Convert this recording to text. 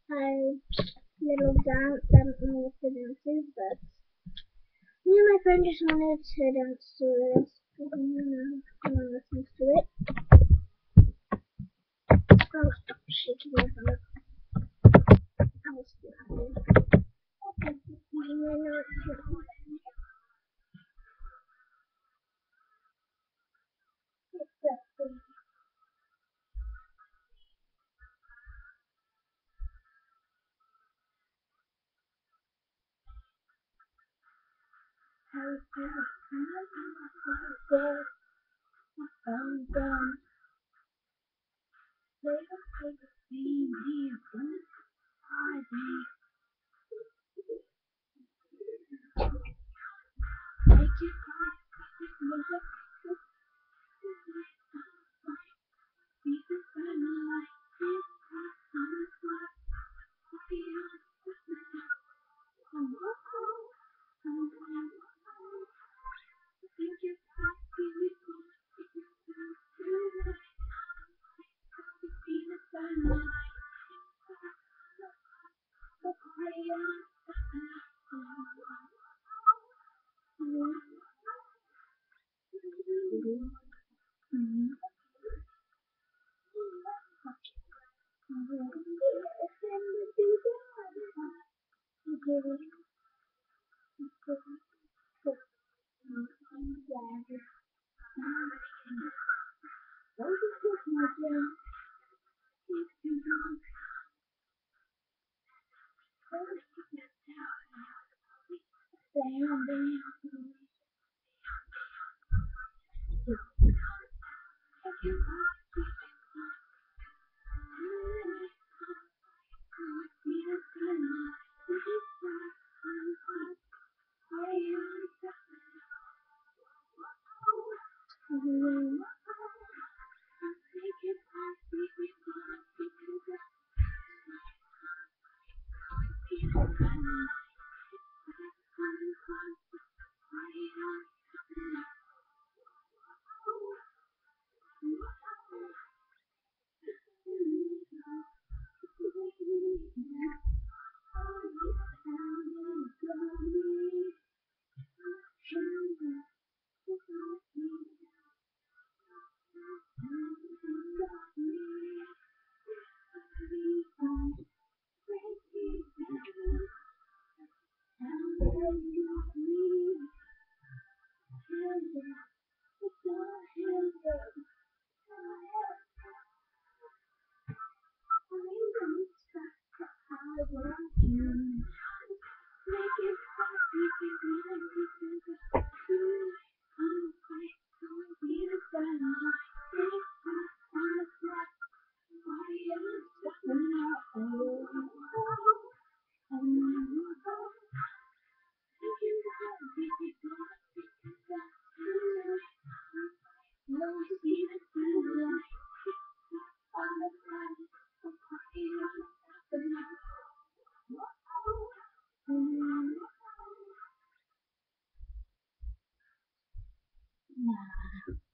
I little dance. I don't know what the dance is, but me and my friend just wanted to dance to this. Someone listens to it. Oh, stop shaking my heart. I was laughing. You're not sure. Exactly. I'm done. They don't take the same here. I make it